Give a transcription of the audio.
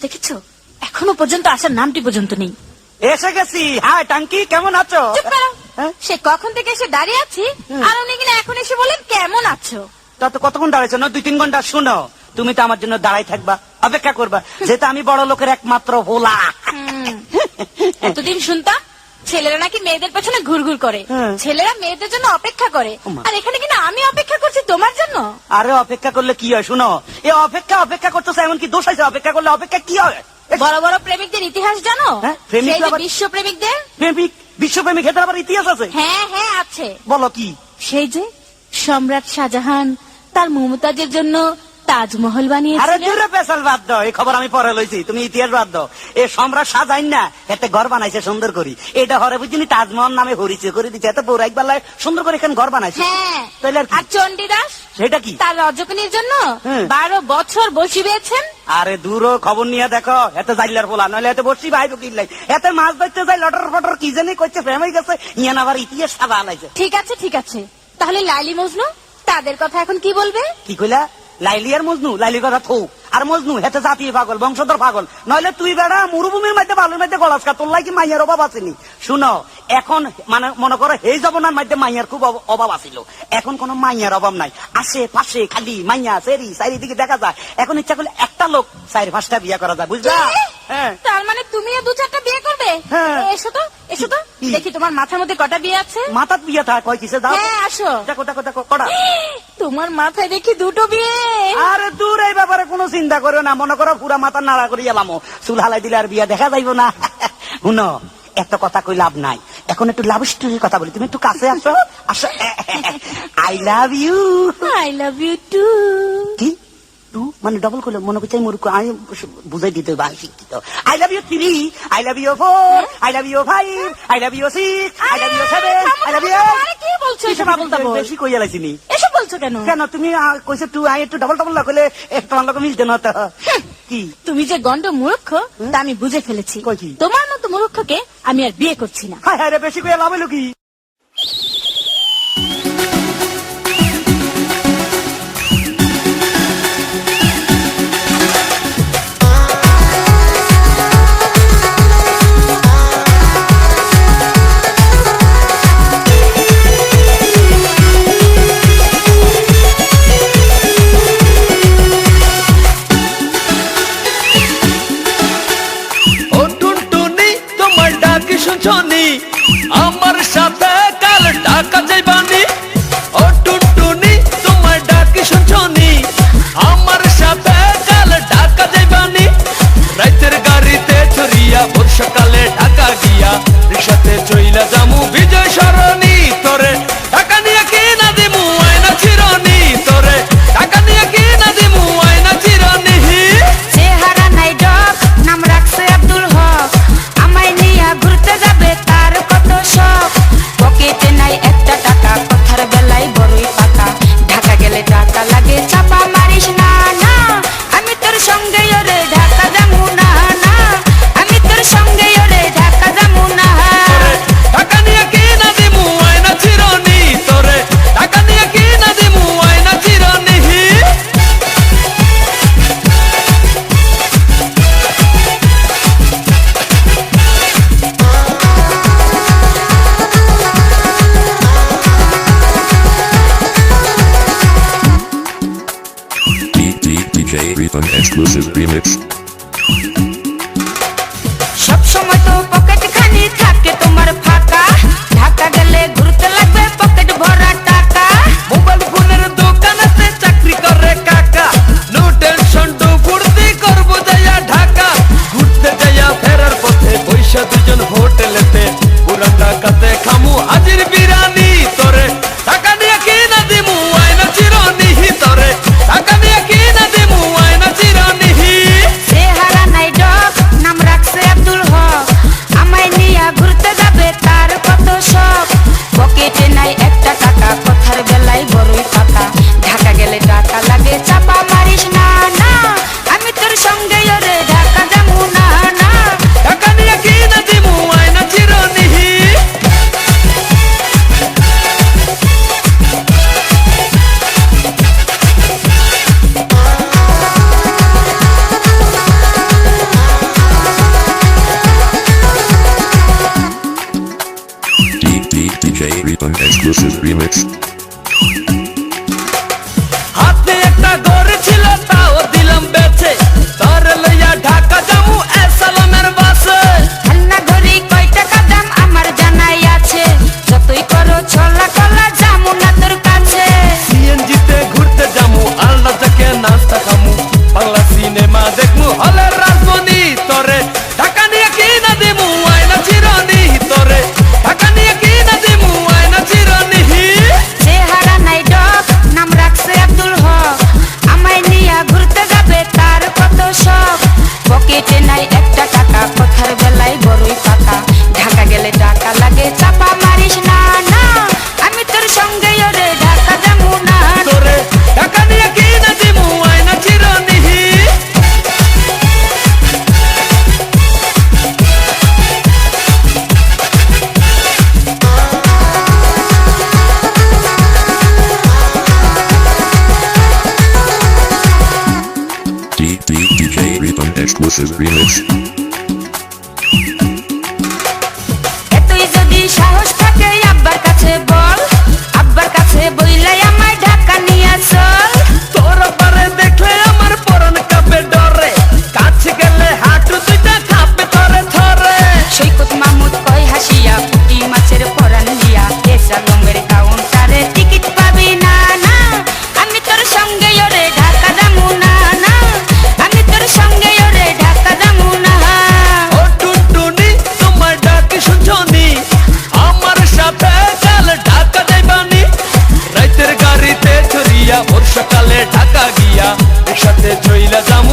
দেখেছো? এখনো পর্যন্ত আসার নামটি পর্যন্ত নেই। এসে গেছি। হাই টাঙ্কি, কেমন আছো? চুপ করো। সে কখন থেকে এসে দাঁড়িয়ে আছি, আর উনি কিনা এখন এসে বলেন কেমন আছো। তত কতক্ষণ দাঁড়াইছো? না 2-3 ঘন্টা। শুনো, তুমি তো আমার জন্য দাঁড়াই থাকবা, অপেক্ষা করবা, যেহেতু আমি বড় লোকের একমাত্র ভোলা। এতদিন শুনতাম ছেলেরা নাকি মেয়েদের পেছনে ঘুরঘুর করে, ছেলেরা মেয়েদের জন্য অপেক্ষা করে, আর এখানে কিনা আমি অপেক্ষা করছি তোমার জন্য। আরে অপেক্ষা করলে কি হয়? শুনো, এ অপেক্ষা করতেছে, এমন কি দোষ আছে? অপেক্ষা করলে অপেক্ষা কি হয়? বড় বড় প্রেমিকদের ইতিহাস জানো? বিশ্ব প্রেমিকদের। বিশ্বপ্রেমিক এটার আবার ইতিহাস আছে? হ্যাঁ হ্যাঁ আছে। বলো কি? সেই যে সম্রাট শাহজাহান তার মমতাজের জন্য তাজমহল বানিয়েছিলেন। আরে দূরে পেছাল বাদ দাও, এই খবর আমি পরে লইছি, তুমি ইতিহাস বাদ দাও। এ সম্রাট শাহজাহান না এতে ঘর বানাইছে সুন্দর করি, এটা হরে বুঝিনি তাজমহল নামে হরিচে করে দিচ্ছে, এত বড় একবার সুন্দর করে এখানে ঘর বানাইছে। হ্যাঁ, তাইলে আর চণ্ডীদাস সেটা কি? তার রজকিনীর জন্য 12 বছর বসি বেয়েছেন। আরে দূরও খবর নিয়ে দেখো, এত জাইলার বলা, নইলে এত বসি ভাই কিনলাই, এত মাছ ধরতে যাই লটর ফটর কি জানি করছে, প্রেম হয়ে গেছে, ইয়ান আবার ইতিহাস সাদা আলাইছে। ঠিক আছে ঠিক আছে, তাহলে লাইলি মজনু তাদের কথা এখন কি বলবে? কি কইলা? লাইলি আর মজনু? লাইলির কথা থৌ, আর মজনু হেতে জাতীয় পাগল, বংশধর পাগল, নইলে তুই বেড়া মরুভূমির মধ্যে বালুর মধ্যে গলাসকা, তোর লাই কি মাইয়ার অভাব আসেনি? শুনো, এখন মানে মনে করো এই জমানার মধ্যে মাইয়ার খুব অভাব আছিল, এখন কোন মাইয়ার অভাব নাই, আশেপাশে খালি মাইয়া সেরি চারিদিকে দেখা যায়, এখন ইচ্ছা করলে একটা লোক 4-5টা বিয়ে করা যায়, বুঝলা? তার মানে তুমিও 2-4টা বিয়ে করবে? এসো তো এসো তো দেখি তোমার মাথার মধ্যে কটা বিয়ে আছে। মাথার বিয়ে থাক কয় কিসে দাও? হ্যাঁ আসো। দেখো দেখো দেখো কটা তোমার মাথায় দেখি 2টো বিয়ে। আরে দূর, এই ব্যাপারে কোনো চিন্তা করো না, মনে করো পুরা মাথা নাড়া করি এলামো, চুল হালাই দিলে আর বিয়া দেখা যাইব না। শুনো, একটা কথা কই লাভ নাই, এখন একটু লাভ স্টোরির কথা বলি, তুমি একটু কাছে আসো। আসো। I love you. I love you too. কি টু মানে ডবল করলে মনে করছে মূর্খ, আমি বুঝাই দিতে বা শিক্ষিত। I love you 3, I love you 4, I love you 5, I love you 6, I love you 7, I love you. আরে কি বলছো এসব আবল-তাবল? বেশি কইয়া লাইছিনি। এসব বলছো কেন? কেন তুমি কইছো টু, আই একটু ডবল ডবল না কইলে তোমার লোক মিলতে না তো। কি তুমি যে গন্ড মূর্খ তা আমি বুঝে ফেলেছি, তোমার মতো মূর্খকে আমি আর বিয়ে করছি না। হায় হায় রে, বেশি কইয়া লাভ হইলো কি? আমার সাথে কাল ঢাকা যাইবানি, ও টুনটুনি তোমার ডাকি শুনছনি, আমার সাথে কাল ঢাকা যাইবানি, রাতের গাড়িতে চড়িয়া বর্ষাকালে ঢাকা গিয়া রিক্সাতে চইলা যামু বিজয় সরণি, তোরে ঢাকা নিয়ে কি না দিমু আয়না চিরনি, তোরে ঢাকা নিয়ে কি না দিমু আয়না চিরনি। চেহারা নাই ডক, নাম রাখছে আব্দুল হক, আমায় নিয়া ঘুরতে যাবে তার কত শখ, পকেটে নাই একটা টাকা, কথার বেলায় বড়ই পাকা, ঢাকা গেলে টাকা লাগে চাপা মারিস না না, আমি তোর সঙ্গে ওরে ঢাকা যামু না না, আমি তোর সঙ্গে ওরে ঢাকা যামু না। ঢাকা নিয়ে কি না দিমু আয়না চিরনি, তোরে ঢাকা নিয়ে কি না দিমু আয়না চিরনি। DJ Ethan exclusive remix. সব সময় তো পকেট খালি থাকে তোমার ফাঁকা, ঢাকা গেলে ঘুরতে লাগবে পকেট ভরা টাকা। মোবাইল ফোনের দোকানেতে চাকরি করে কাকা, নো টেনশন টু ফুর্তি করবো যাইয়া ঢাকা, ঘুরতে যাইয়া ফেরার পথে পয়সা দুজন হোটেলেতে, পুরান ঢাকাতে খামু হাজির বিরানি, তোরে ঢাকা নিয়ে কি না দিমু আয়না চিরনি, তোরে ঢাকা নিয়ে কি না দিমু আয়না চিরনি। Remix. হাতে একটা গড়ে ছিল তাও দিলাম বেচে তোর লইয়া ঢাকা যামু এসালামের বাসে খেলনা ঘড়ি কয় টাকা দাম আমার জানাই আছে যতই করো ছলা কলা যামু না তোর কাছে সিএনজিতে ঘুরতে যামু আলনা থেকে নাস্তা খামু বাংলা সিনেমা দেখমু হলের রাজমণি তোরে ঢাকা নিয়ে কি না দিমু আয়না চিরনি তোরে ঢাকা নিয়ে কি না দিমু আয়না চিরনি চেহারা নাই ডক নাম রাখছে আব্দুল হক আমায় নিয়া ঘুরতে যাবে তার কত শখ পকেটে নাই একটা টাকা কথার বেলায় বড়ই পাকা ঢাকা গেলে টাকা লাগে চাপা মারিস না না আমি তোর সঙ্গে ওরে ঢাকা যাবো না তোরে ঢাকা নিয়ে কি না দিমু আয়না চিরনি DJ Rhythm exclusive remix. এতই যদি সাহস থাকে আব্বার কাছে বল আব্বার কাছে বইলাই আমায় ঢাকা নিয়ে চল তোর পারে দেখলে আমার পরন কাঁপে ডরে কাছে গেলে হাঁটু দুইটা কাঁপে ধরে ধরে সৈকত মাহমুদ কয় হাসিয়া পুঁটি মাছের পরান দিয়া এসালমের কাউন্টারে টিকিট পাবি না না আমি তোর সঙ্গে ওরে ঢাকা যাবো না না আমি তোর সঙ্গে ওরে ঢাকা যাবো না ও টুনটুনি তোমার ডাক শুনছনি আমার সাথে কাল ঢাকা যাইবানি রাতের গাড়িতে চড়িয়া ওর সকালে ঢাকা গিয়া একসাথে চইলা যাম